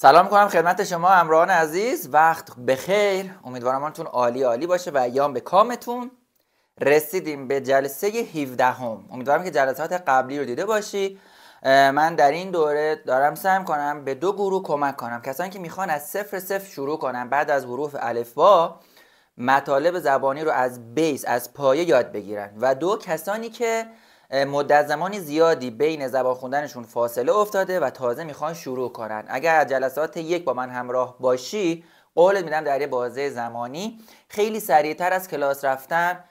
سلام میکنم خدمت شما همراهان عزیز. وقت بخیر. امیدوارم حالتون عالی باشه و ایام به کامتون. رسیدیم به جلسه 17 هم. امیدوارم که جلسات قبلی رو دیده باشی. من در این دوره دارم سعی کنم به دو گروه کمک کنم. کسانی که میخوان از صفر شروع کنن، بعد از حروف الفبا مطالب زبانی رو از بیس، از پایه یاد بگیرن، و دو کسانی که مدت زمانی زیادی بین زبان خوندنشون فاصله افتاده و تازه میخوان شروع کنن. اگر از جلسات یک با من همراه باشی، قولت میدم در یه بازه زمانی خیلی سریعتر از کلاس رفتن،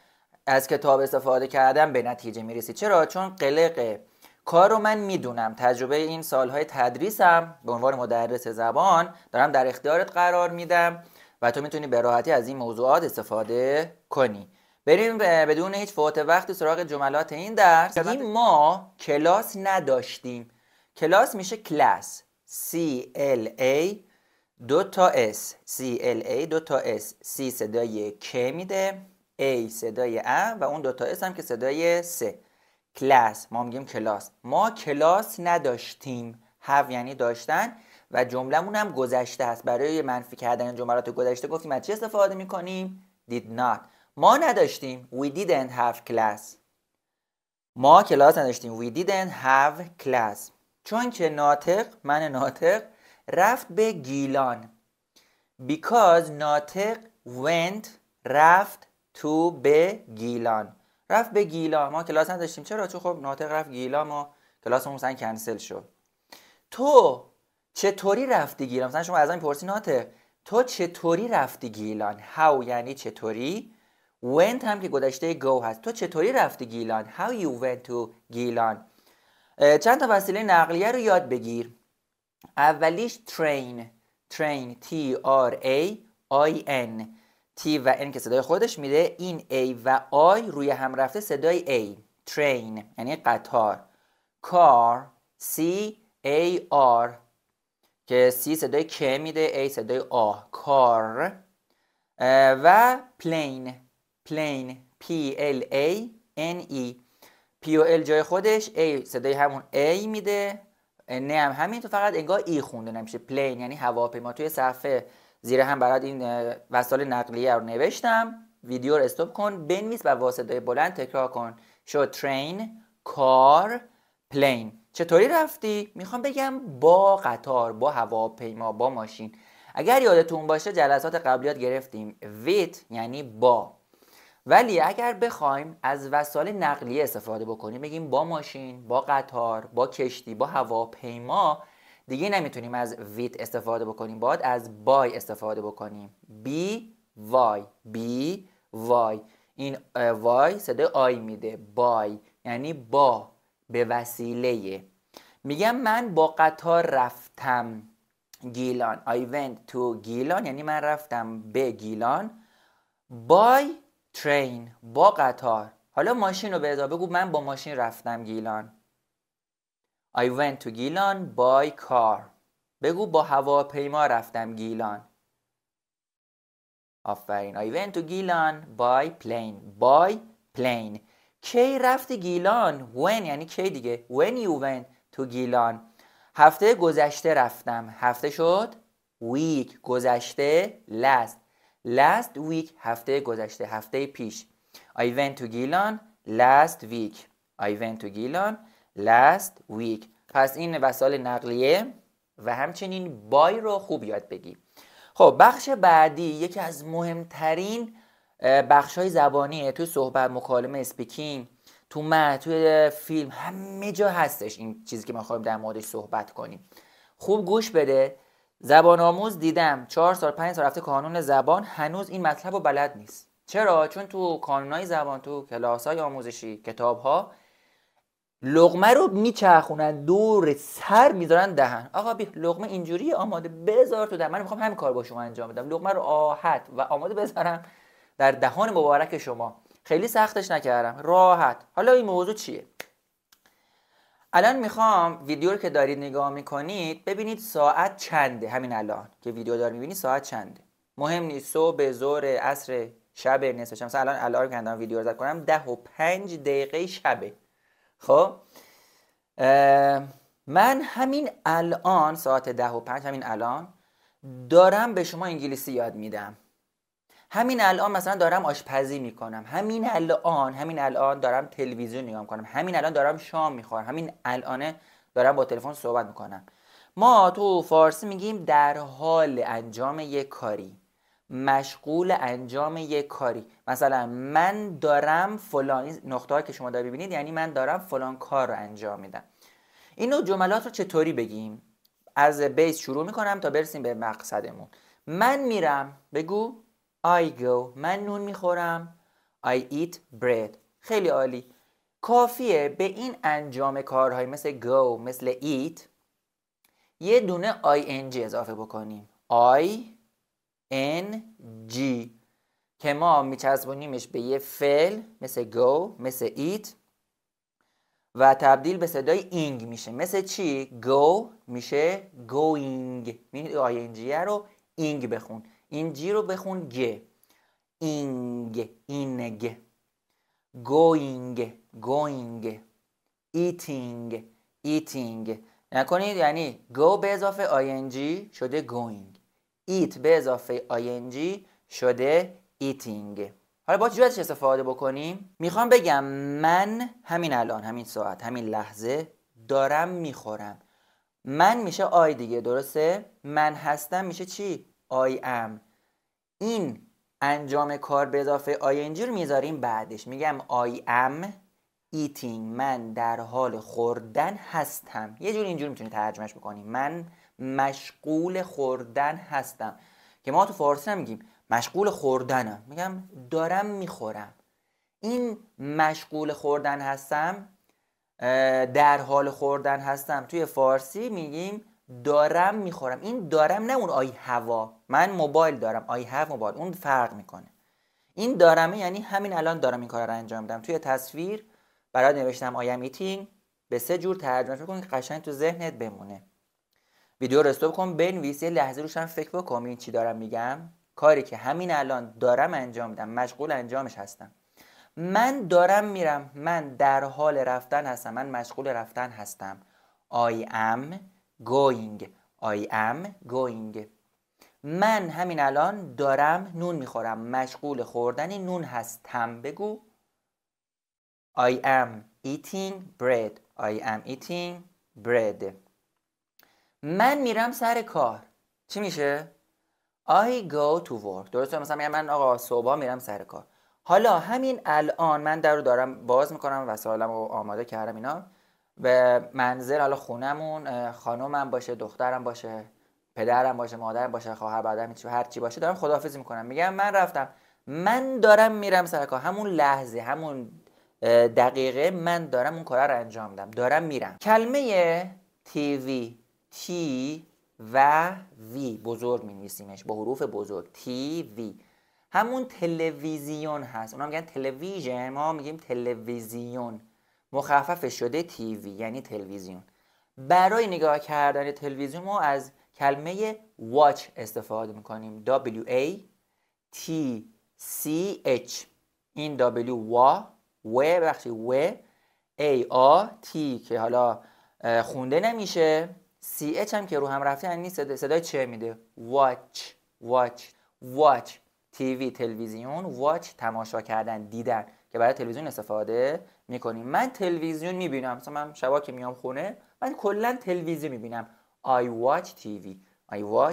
از کتاب استفاده کردن به نتیجه میرسی. چرا؟ چون قلق کار رو من میدونم، تجربه این سالهای تدریسم به عنوان مدرس زبان دارم در اختیارت قرار میدم و تو میتونی به راحتی از این موضوعات استفاده کنی. بریم بدون هیچ فوت وقتی سراغ جملات این درس. ما کلاس نداشتیم. کلاس میشه کلاس، CLA 2 تا S، CLA 2 تا S، C صدای ک میده، A صدای ا و اون 2 تا S هم که صدای س. کلاس، ما میگیم کلاس. ما کلاس نداشتیم. have یعنی داشتن و جملمون هم گذشته هست. برای منفی کردن جملات گذشته گفتیم از چی استفاده میکنیم؟ did not. ما نداشتیم. We didn't have class. ما کلاس نداشتیم. We didn't have class. چون که من ناطق رفت به گیلان. Because ناطق went رفت تو به گیلان. رفت به گیلان. ما کلاس نداشتیم. چرا؟ چون خب ناطق رفت گیلان، ما کلاسمون مثلا کنسل شد. تو چطوری رفتی گیلان؟ مثلا شما از من میپرسی ناطق تو چطوری رفتی گیلان؟ How یعنی چطوری. Went هم که گذشته go هست. تو چطوری رفتی گیلان؟ How you went to گیلان. چند تا وسیله نقلیه رو یاد بگیر. اولیش train. T-R-A-I-N. T و N که صدای خودش میده. این A و I روی هم رفته صدای A. train یعنی قطار. car C-A-R که C صدای ک میده، A صدای آ. car. و plane P-L-A-N-E. P و L جای خودش، A صدای همون A میده، نه هم همین، تو فقط انگار ای خونده نمیشه. plane یعنی هواپیما. توی صفحه زیر هم برات این وسایل نقلیه رو نوشتم. ویدیو رو استاپ کن، بنویس و با صدای بلند تکرار کن. شو train car plane. چطوری رفتی؟ میخوام بگم با قطار، با هواپیما، با ماشین. اگر یادتون باشه جلسات قبلیات گرفتیم with یعنی با، ولی اگر بخوایم از وسایل نقلیه استفاده بکنیم، بگیم با ماشین، با قطار، با کشتی، با هواپیما، دیگه نمیتونیم از with استفاده بکنیم، باید از by استفاده بکنیم. by این y صدای آی میده. by یعنی با، به وسیله. میگم من با قطار رفتم گیلان. I went to گیلان یعنی من رفتم به گیلان. by train با قطار. حالا ماشین رو به اضافه بگو من با ماشین رفتم گیلان. I went to گیلان by car. بگو با هواپیما رفتم گیلان. آفرین. I went to گیلان by plane. کی رفتی گیلان؟ when یعنی کی دیگه. when you went to گیلان. هفته گذشته رفتم. هفته شد week. گذشته last week. هفته گذشته، هفته پیش. I went to گیلان last week. پس این وسایل نقلیه و همچنین بای رو خوب یاد بگی. خب بخش بعدی یکی از مهمترین بخش‌های زبانیه. تو صحبت، مکالمه، اسپیکینگ، تو متن، توی فیلم، همه جا هستش این چیزی که ما خواهیم در موردش صحبت کنیم. خوب گوش بده. زبان آموز دیدم 4 سال 5 سال رفته کانون زبان، هنوز این مطلب رو بلد نیست. چرا؟ چون تو کانونهای زبان، تو کلاس‌های آموزشی، کتاب‌ها، لقمه رو میچرخونن دور سر میذارن دهن. آقا بی لقمه اینجوری آماده بذار تو دهن. من میخوام همین کار با شما انجام بدم. لقمه رو راحت و آماده بذارم در دهان مبارک شما. خیلی سختش نکردم، راحت. حالا این موضوع چیه؟ الان میخوام ویدیو رو که دارید نگاه میکنید ببینید ساعت چنده. همین الان که ویدیو دارید میبینید ساعت چنده. مهم نیست صبح، ظهر، عصر، شب، نصف شب. مثلا الان الارم کردم ویدیو رو زد کنم 10:05 شبه. خب من همین الان ساعت 10:05 همین الان دارم به شما انگلیسی یاد میدم. همین الان مثلا دارم آشپزی میکنم. همین الان دارم تلویزیون نگاه میکنم. همین الان دارم شام میخورم. همین الان دارم با تلفن صحبت میکنم. ما تو فارسی میگیم در حال انجام یک کاری، مشغول انجام یک کاری. مثلا من دارم فلان، نقطه‌ای که شما دارید ببینید یعنی من دارم فلان کار رو انجام میدم. اینو جملات رو چطوری بگیم؟ از بیس شروع میکنم تا برسیم به مقصدمون. من میرم، بگو I go. من نون میخورم I eat bread. خیلی عالی. کافیه به این انجام کارهای مثل go، مثل eat یه دونه ing اضافه بکنیم. ing که ما میچسبونیمش به یه فعل مثل go، مثل eat و تبدیل به صدای اینگ میشه. مثل چی؟ go میشه going. ing رو اینگ بخون. این جی رو بخون گ. اینگ، اینگ. going، going. eating، eating. نکنید یعنی go به اضافه ing شده going، eat به اضافه ing شده eating. حالا با چجوری ازش استفاده بکنیم؟ میخوام بگم من همین الان، همین ساعت، همین لحظه دارم میخورم. من میشه آی دیگه، درسته؟ من هستم میشه چی؟ I am. این انجام کار به اضافه ing رو میذاریم بعدش. میگم I am eating. من در حال خوردن هستم. یه جور اینجور میتونی ترجمهش بکنیم. من مشغول خوردن هستم. که ما تو فارسی نمیگیم مشغول خوردنم، میگم دارم میخورم. این مشغول خوردن هستم، در حال خوردن هستم، توی فارسی میگیم دارم میخورم. این دارم نه اون آی هوا، من موبایل دارم آی هاو موبایل، اون فرق میکنه. این دارمه یعنی همین الان دارم این کار رو انجام میدم. توی تصویر برات نوشتم I am eating. به 3 جور ترجمه کن که قشنگ تو ذهنت بمونه. ویدیو رو استاپ کن، بنویس، یه لحظه روش هم فکر بکن این چی دارم میگم. کاری که همین الان دارم انجام میدم، مشغول انجامش هستم. من دارم میرم، من در حال رفتن هستم، من مشغول رفتن هستم. I am going. I am going. من همین الان دارم نون میخورم، مشغول خوردن نون هستم. بگو I am eating bread. I am eating bread. من میرم سر کار. چی میشه؟ I go to work. درسته؟ مثلا میگم من آقا صبح میرم سر کار. حالا همین الان من در رو دارم باز میکنم، وسایلم رو آماده کردم اینا. به منزل، حالا خونمون، خانومم باشه، دخترم باشه، پدرم باشه، مادرم باشه، خواهر برادرم، هر چی باشه، دارم خداحافظی میکنم. میگم من رفتم، من دارم میرم سر کار. همون لحظه، همون دقیقه من دارم اون کار رو انجام میدم، دارم میرم. کلمه تیوی، تی و وی بزرگ می نویسیمش با حروف بزرگ. تی وی همون تلویزیون هست. اونا میگن تلویزیون، ما میگیم تلویزیون. مخفف شده تی وی یعنی تلویزیون. برای نگاه کردن تلویزیون ما از کلمه watch استفاده میکنیم. W-A T-C-H. این W و بخشی و A-A-T که حالا خونده نمیشه. CH هم که رو هم رفته یعنی صدای چه میده. watch تیوی تلویزیون، watch تماشا کردن، دیدن که برای تلویزیون استفاده میکنیم. من تلویزیون میبینم، مثلا من شبا که میام خونه من کلا تلویزیون میبینم. I watch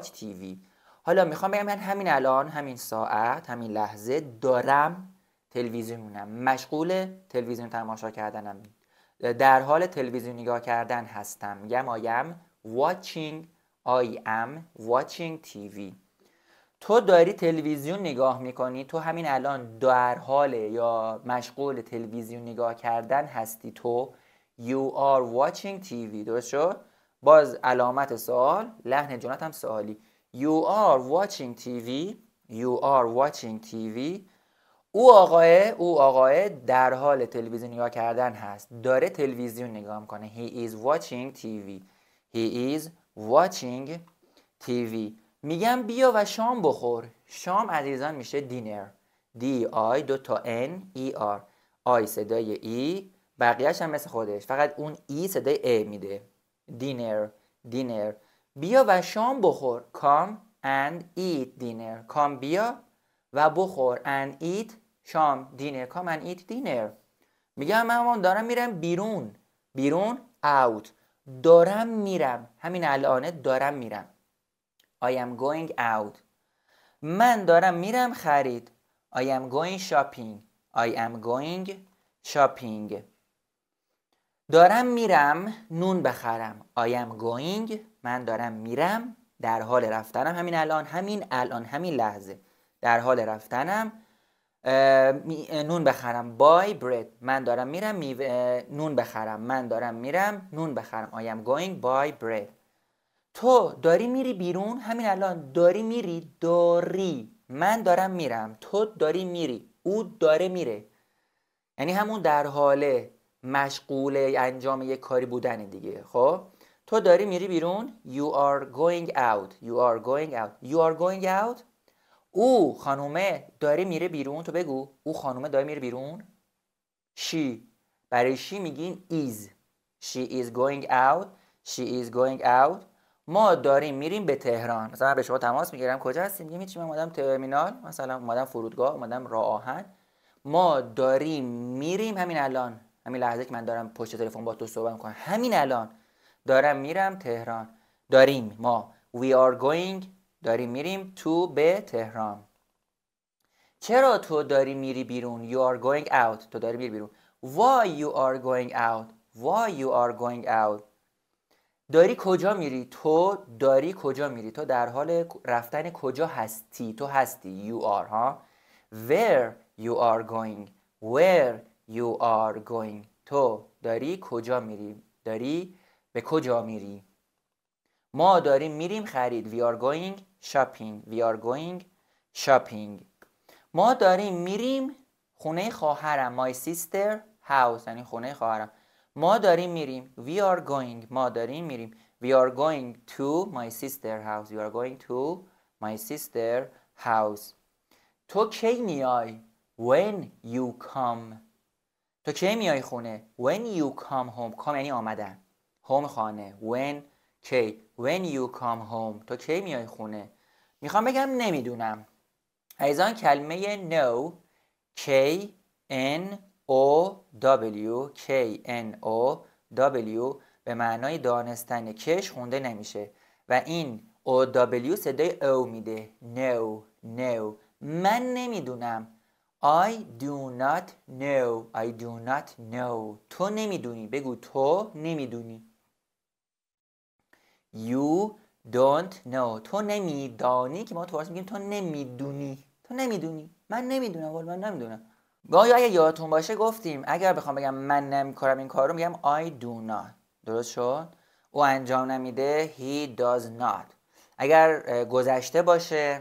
TV. حالا میخوام بگم من همین الان، همین ساعت، همین لحظه دارم تلویزیون میبینم، مشغول تلویزیون تماشا کردنم، در حال تلویزیون نگاه کردن هستم. میگم I am watching TV. تو داری تلویزیون نگاه میکنی، تو همین الان در حال یا مشغول تلویزیون نگاه کردن هستی. تو You are watching TV. درست شد؟ باز علامت سوال، لحن جملت هم سوالی. You are watching TV. او آقای در حال تلویزیون نگاه کردن هست، داره تلویزیون نگاه میکنه. He is watching TV. میگم بیا و شام بخور. شام عزیزان میشه دینر. D-I 2 تا N-E-R. I صدای E، بقیهش هم مثل خودش، فقط اون E صدای A میده. dinner. بیا و شام بخور. Come and eat dinner. Come بیا و بخور. And eat شام. Dinner. Come and eat dinner. میگم من دارم میرم بیرون. بیرون out. دارم میرم. همین الانه دارم میرم. I am going out. من دارم میرم خرید. I am going shopping. I am going shopping. دارم میرم نون بخرم. I am going. من دارم میرم در حال رفتنم. همین الان همین لحظه در حال رفتنم نون بخرم. buy bread. من دارم میرم نون بخرم. من دارم میرم نون بخرم. I am going buy bread. تو داری میری بیرون. همین الان داری میری. داری. من دارم میرم. تو داری میری. او داره میره. یعنی همون در حال مشغول انجام یک کاری بودن دیگه. خب تو داری میری بیرون. You are going out. You are going out. You are going out. او خانومه داره میره بیرون. تو بگو او خانومه داره میره بیرون. She. برای she میگین is. She is going out. She is going out. ما داریم میریم به تهران. مثلا به شما تماس میگیرم کجا هستیم؟ میگم هیچی، من اومدم ترمینال، مثلا اومدم فرودگاه، اومدم راه آهن. ما داریم میریم همین الان، همین لحظه که من دارم پشت تلفن با تو صحبت میکنم، همین الان دارم میرم تهران. داریم ما we are going داریم میریم تو به تهران. چرا تو داری میری بیرون؟ You are going out. تو داری میری بیرون. Why you are going out. Why you are going out. داری کجا میری؟ تو داری کجا میری؟ تو در حال رفتن کجا هستی؟ تو هستی. You are ها. Where you are going. Where you are going. تو داری کجا میری؟ داری به کجا میری؟ ما داریم میریم خرید. We are going shopping. We are going shopping. ما داریم میریم خونه خواهرم. My sister house. یعنی خونه خواهرم. ما داریم میریم. We are going. ما داریم میریم. We are going to my sister house. We are going to my sister house. تو کی میای؟ When you come. تو کی میای خونه؟ When you come home. come یعنی آمدن. home خانه. When کی. When you come home. تو کی میای خونه؟ میخوام بگم نمیدونم. عزیزان کلمه know K N O W K N O W به معنای دانستن کش خونده نمیشه و این O W صدای او میده. know. من نمیدونم. I do not know. I do not know. تو نمیدونی. بگو تو نمیدونی. You don't know. تو نمیدانی که ما تو فارسی میگیم تو نمیدونی. تو نمیدونی. من نمیدونم. من نمیدونم. گاهی اگه یادتون باشه گفتیم اگر بخوام بگم من نمیکنم این کارو میگم I do not. درست شد؟ او انجام نمیده. He does not. اگر گذشته باشه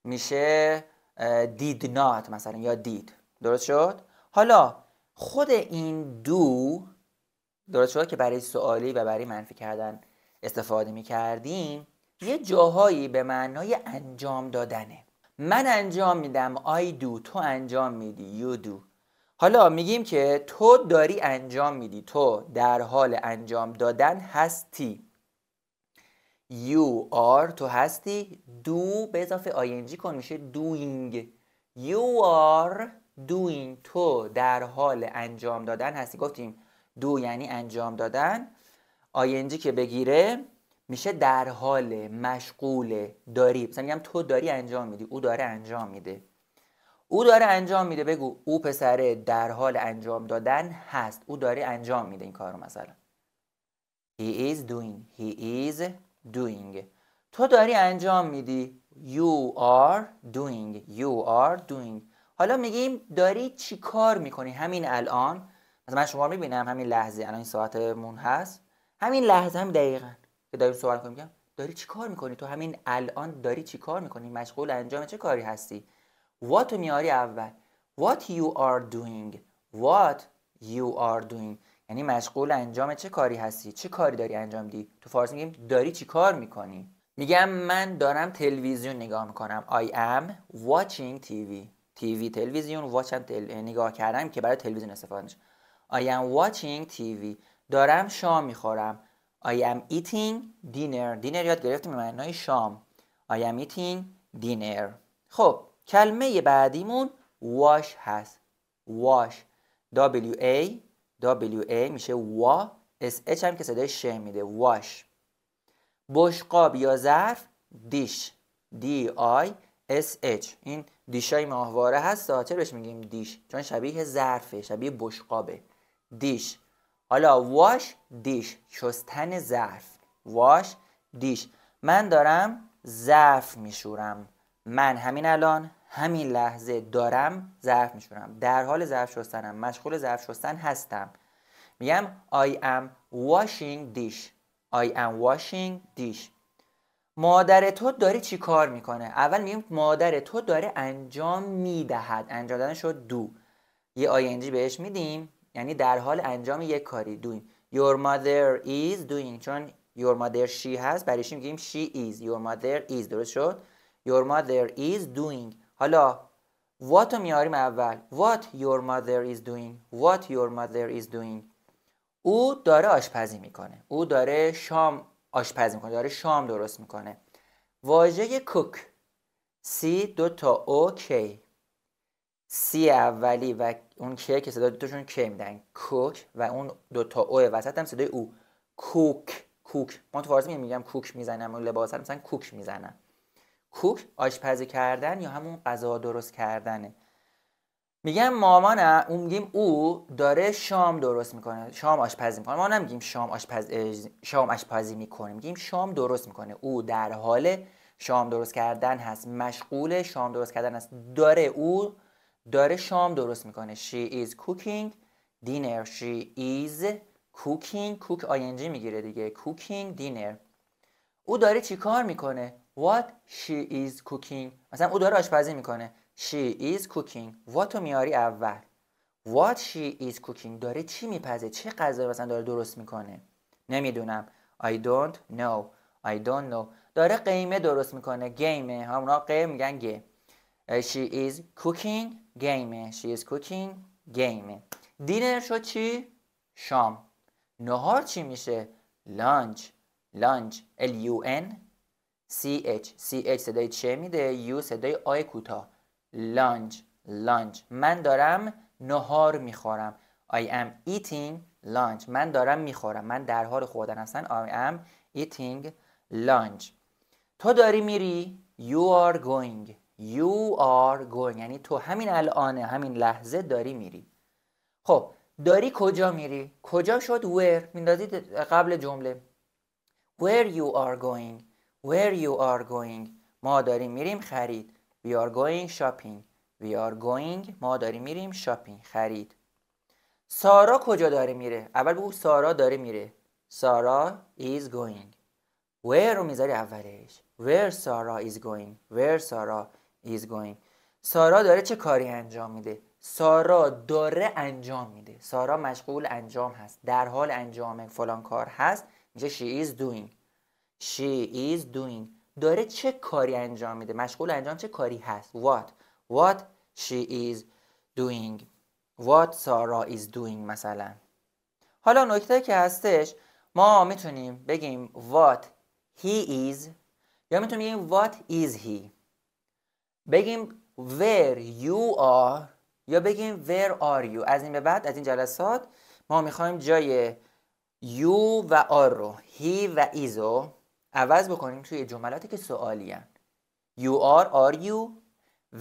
میشه did not مثلا یا did. درست شد؟ حالا خود این do درست شد که برای سوالی و برای منفی کردن استفاده میکردیم یه جاهایی به معنای انجام دادنه. من انجام میدم I do. تو انجام میدی you do. حالا میگیم که تو داری انجام میدی. تو در حال انجام دادن هستی. You are تو هستی. Do به اضافه ing کن میشه doing. You are doing. تو در حال انجام دادن هستی. گفتیم do یعنی انجام دادن. ing که بگیره میشه در حال، مشغول، داری. مثلا میگم تو داری انجام میدی. او داره انجام میده. او داره انجام میده. بگو او پسره در حال انجام دادن هست. او داره انجام میده این کارو. مثلا He is doing. He is doing. تو داری انجام میدی. You are doing. You are doing. حالا میگیم داری چی کار میکنی همین الان. مثلا من شما رو میبینم همین لحظه الان این ساعتمون هست. همین لحظه هم دقیقاً که داریم صحبت کنیم میگم داری چی کار میکنی؟ تو همین الان داری چی کار میکنی؟ مشغول انجام چه کاری هستی؟ What میاری اول. What you are doing. What you are doing یعنی مشغول انجام چه کاری هستی؟ چه کاری داری انجام میدی؟ تو فارسی میگیم داری چی کار میکنی؟ میگم من دارم تلویزیون نگاه میکنم. I am watching TV. TV تلویزیون. watch نگاه کردم که برای تلویزیون استفاده میشه. I am watching TV. دارم شام میخورم. I am eating dinner. dinner یاد گرفتیم به معنای شام. I am eating dinner. خب کلمه بعدیمون wash هست. wash W-A میشه وا، S-H هم که صدای ش میده. wash. بشقاب یا ظرف دیش D-I-S-H. این دیشای ماهواره هست، چرا بهش میگیم دیش؟ چون شبیه ظرفه، شبیه بشقابه. دیش. حالا واش دیش، شستن ظرف. واش دیش. من دارم ظرف میشورم. من همین الان همین لحظه دارم ظرف میشورم، در حال ظرف شستنم، مشغول ظرف شستن هستم. میگم I am washing dish. I am washing dish. مادر تو داره چی کار میکنه؟ اول میگیم مادر تو داره انجام میدهد. انجام دادن شد دو، یه ING بهش میدیم، یعنی در حال انجام یک کاری. doing. Your mother is doing. چون your mother she هست، برایش میگیم she is. Your mother is. درست شد؟ Your mother is doing. حالا what رو میاریم اول. What your mother is doing. What your mother is doing. او داره آشپزی میکنه. او داره شام آشپزی میکنه، داره شام درست میکنه. واژه cook C دو تا او کی، سی اولی و اون که صدا دوتاشون کی میدن کوک، و اون دوتا او وسط هم صدای او. کوک. کوک. من تو فارسی میگم کوک میزنم، اون لباس هم مثلا کوک میزنم. کوک آشپزی کردن یا همون غذا درست کردنه. میگم مامانم، اون میگیم او داره شام درست میکنه، شام آشپزی میکنه. ما نمیگیم شام آشپزی میکنه، میگیم شام درست میکنه. او در حال شام درست کردن هست، مشغول شام درست کردن هست. او داره شام درست میکنه. She is cooking dinner. She is cooking. cook ING میگیره دیگه. cooking dinner. او داره چی کار میکنه؟ What she is cooking. مثلا او داره آشپزی میکنه. She is cooking. What رو میاری اول. What she is cooking. داره چی میپزه؟ چه غذایی مثلا داره درست میکنه؟ نمیدونم. I don't know. I don't know. داره قیمه درست میکنه. گیمه. همونا قیم میگن گه. She is cooking game. She is cooking game. دینر شد چی؟ شام. نهار چی میشه؟ lunch. lunch. L-U-N-C-H. C-H صدای چه میده؟ U صدای آی کوتاه. lunch. lunch. من دارم نهار میخورم. I am eating lunch. من دارم میخورم. من در حال خوردن هستن. I am eating lunch. تو داری میری؟ You are going. You are going. یعنی تو همین الان، همین لحظه داری میری. خب داری کجا میری؟ کجا شد where. میندازید قبل جمله. Where you are going. Where you are going. ما داریم میریم خرید. We are going shopping. We are going. ما داریم میریم shopping. خرید. سارا کجا داره میره؟ اول بگو سارا داره میره. سارا is going. Where رو میذاری اولش. Where Sarah is going. Where Sarah is going. سارا داره چه کاری انجام میده؟ سارا داره انجام میده. سارا مشغول انجام هست، در حال انجام فلان کار هست، میشه she is doing. She is doing. داره چه کاری انجام میده؟ مشغول انجام چه کاری هست؟ What she is doing. What Sarah is doing مثلا. حالا نکته که هستش، ما میتونیم بگیم what he is، یا میتونیم بگیم what is he. بگیم where you are، یا بگیم where are you. از این به بعد از این جلسات ما میخوایم جای you و are رو، he و is رو عوض بکنیم توی جملاتی که سوالی هن. You are you.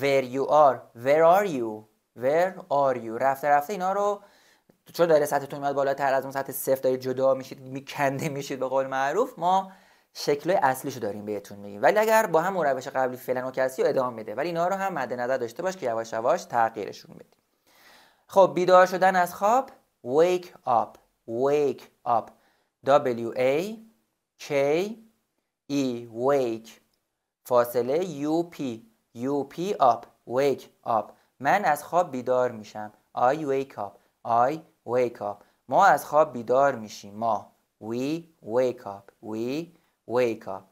Where you are, where are you. Where are you. رفته رفته اینا رو، چون داره سطحتون میاد بالاتر از اون سطح صفر دارید جدا میشید، میکنده میشید به قول معروف، ما شکلای اصلیشو داریم بهتون میگیم. ولی اگر با هم روش قبلی فعلا و کسی رو ادامه بده، ولی اینا رو هم مد نظر داشته باش که یواش یواش تغییرشون بدیم. خب بیدار شدن از خواب. wake up. wake up. W-A-K-E. wake. فاصله U-P. U-P up. wake up. من از خواب بیدار میشم. I wake up. I wake up. ما از خواب بیدار میشیم. ما. We wake up. We wake up.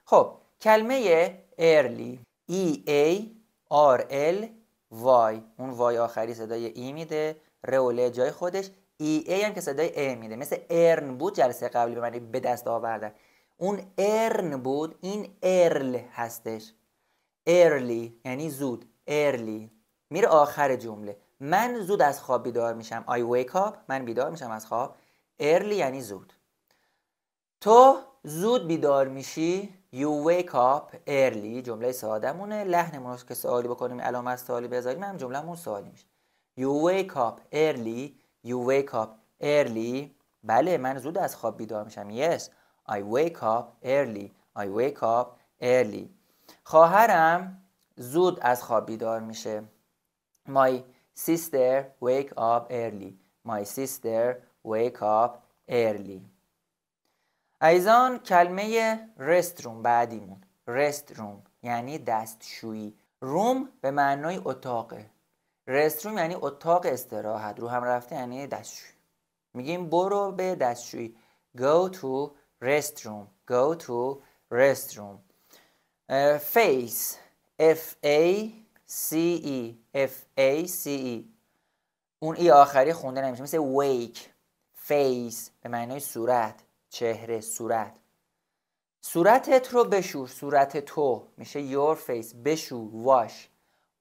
خب کلمه early. E-A-R-L-Y. اون وای آخری صدای ای میده. رئوله جای خودش. ای هم که صدای ای میده، مثل ارن بود جلسه قبلی به معنی به دست آوردن. اون ارن بود، این ارل هستش. ارلی یعنی زود، ارلی میره آخر جمله. من زود از خواب بیدار میشم. I wake up، من بیدار میشم از خواب. ارلی یعنی زود. تو زود بیدار میشی. You wake up early. جمله ساده‌مونه. لحنمون رو که سوالی بکنیم، علامت سوالی بذاریم، هم جمله‌مون سوالی میشه. You wake up early. You wake up early. بله من زود از خواب بیدار میشم. Yes I wake up early. I wake up early. خواهرم زود از خواب بیدار میشه. My sister wake up early. My sister wake up early. ایضاً کلمه رستروم بعدیمون. رستروم یعنی دستشویی. روم به معنای اتاقه. رستروم یعنی اتاق استراحت. رو هم رفته یعنی دستشویی. میگیم برو به دستشویی. Go to restroom. Go to restroom. Face. F-A-C-E. F-A-C-E. اون ای آخری خونده نمیشه، مثل wake. Face به معنای صورت، چهره، صورت. صورتت رو بشور. صورت تو میشه your face. بشور. wash.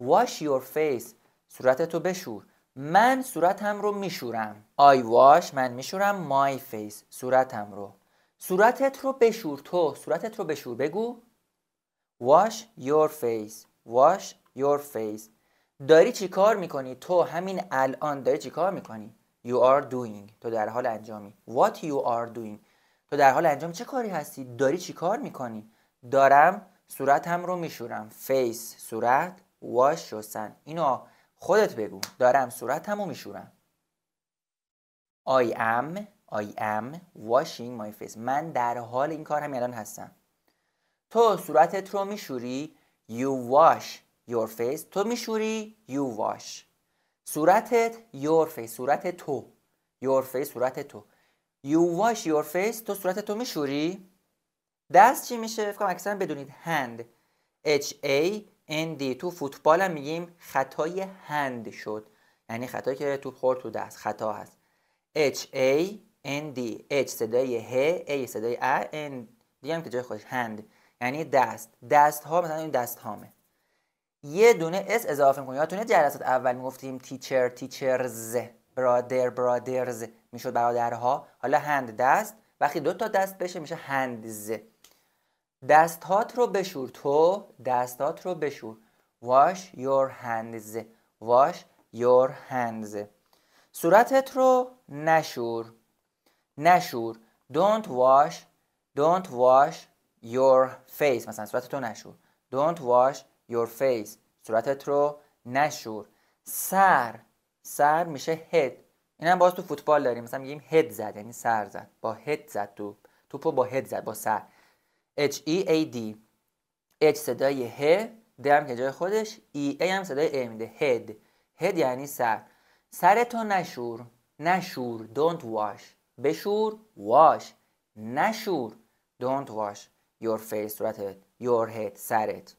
wash your face. صورتت رو بشور. من صورتم رو میشورم. I wash. من میشورم my face. صورتم رو. صورتت رو بشور. تو صورتت رو بشور. بگو wash your face. wash your face. داری چی کار میکنی؟ تو همین الان داری چی کار میکنی؟ You are doing. تو در حال انجامی. What you are doing. تو در حال انجام چه کاری هستی؟ داری چی کار میکنی؟ دارم صورتم رو میشورم. Face صورت، wash شستن. اینو خودت بگو. دارم صورتم رو میشورم. I am washing my face. من در حال این کار همین الان هستم. تو صورتت رو میشوری. You wash your face. تو میشوری. You wash. صورتت your face. صورت تو. Your face صورت تو. You wash your face. تو صورت تو میشوری. دست چی میشه؟ فکر کنم اکثرا بدونید hand. H-A-N-D. تو فوتبال هم میگیم خطای هند شد، یعنی خطایی که توپ خورد تو دست، خطا هست. H-A-N-D. H صدای ه، A صدای ا، N دی هم که جای خودش hand یعنی دست. دست ها مثلا این دست هامه. یه دونه اس اضافه می‌کنیم. یادتونه جلسات اول میگفتیم تیچر، تیچرز، برادر، برادرز میشد برادرها. حالا هند دست، وقتی دو تا دست بشه میشه هندز. دستات رو بشور. تو دستات رو بشور. wash your hands. wash your hands. صورتت رو نشور. نشور. don't wash your face. مثلا صورتت رو نشور. don't wash your face. صورتت رو نشور. سر میشه head. این هم باز تو فوتبال داریم، مثلا میگیم head زد یعنی سر زد. با head زد توپو با head زد، با سر. H-E-A-D. H صدای ه، د هم که جای خودش، E-A هم صدای ا میده. head. head یعنی سر. سرتو نشور. نشور. don't wash. بشور. wash. نشور. don't wash your face. صورتت. your head. سرت.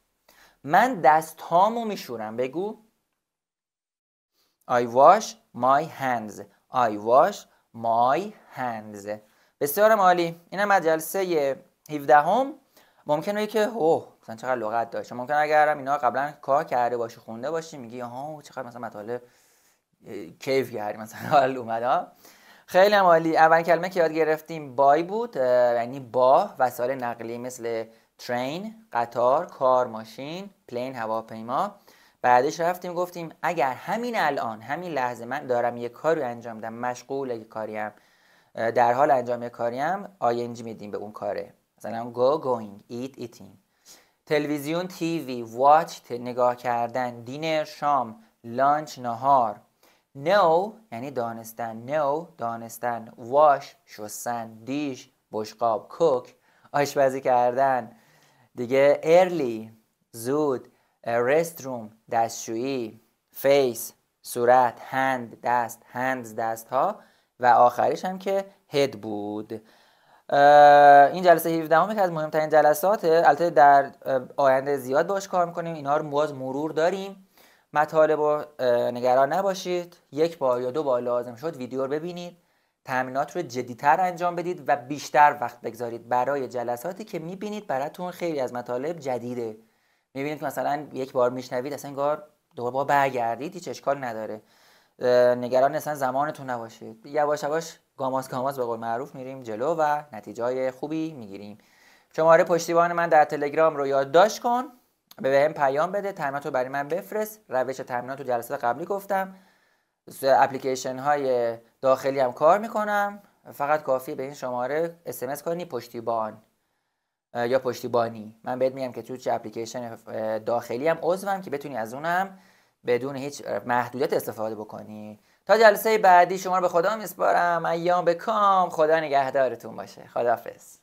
من دستهامو میشورم. بگو I wash my hands. I wash my hands. بسیارم عالی. اینم از جلسه 17 ممکنه که مثلا چقدر لغت داشته. ممکنه اگرم اینا قبلا کار کرده باشی، خونده باشی، میگی چقدر مثلا مطالب کیف کردی، مثلا حال اومد. خیلی هم عالی. اول کلمه که یاد گرفتیم بای بود، یعنی با. وسایل نقلیه مثل ترین قطار، کار ماشین، پلین هواپیما. بعدش رفتیم گفتیم اگر همین الان، همین لحظه من دارم یه کاری انجام میدم، مشغول یه کاریم، در حال انجام یه کاریم، ING میدیم به اون کاره. مثلا go going, eat eating. تلویزیون تیوی، watch نگاه کردن، دینر شام، لانچ نهار. know یعنی دانستن. know دانستن. wash شستن. دیش بشقاب. cook آشپزی کردن دیگه. early زود. restroom دستشویی. face صورت. hand دست. hands دست ها. و آخریش هم که head بود. این جلسه 17 که از مهمترین جلساته. البته در آینده زیاد باش کار میکنیم. اینا رو باز مرور داریم مطالب رو نگران نباشید، یک بار یا 2 بار لازم شد ویدیو رو ببینید، تمرینات رو جدی‌تر انجام بدید و بیشتر وقت بگذارید برای جلساتی که میبینید براتون خیلی از مطالب جدیده. میبینید که مثلا یک بار میشنوید اصلا انگار 2 بار برگردید، هیچ اشکال نداره. نگران اصلا زمانتون نباشید، یواش یواش گاماس گاماس به قول معروف میریم جلو و نتیجه خوبی میگیریم. شماره پشتیبان من در تلگرام رو یادداشت کن، بهم پیام بده، تمرینات رو برای من بفرست. روش تمرینات رو جلسات قبلی گفتم، اپلیکیشن های داخلی هم کار میکنم، فقط کافیه به این شماره SMS کنی پشتیبان یا پشتیبانی، من بهت میگم که تو چه اپلیکیشن داخلی هم عضوم که بتونی از اونم بدون هیچ محدودیت استفاده بکنی. تا جلسه بعدی شما رو به خدا میسپارم. ایام به کام، خدا نگهدارتون باشه. خداحافظ.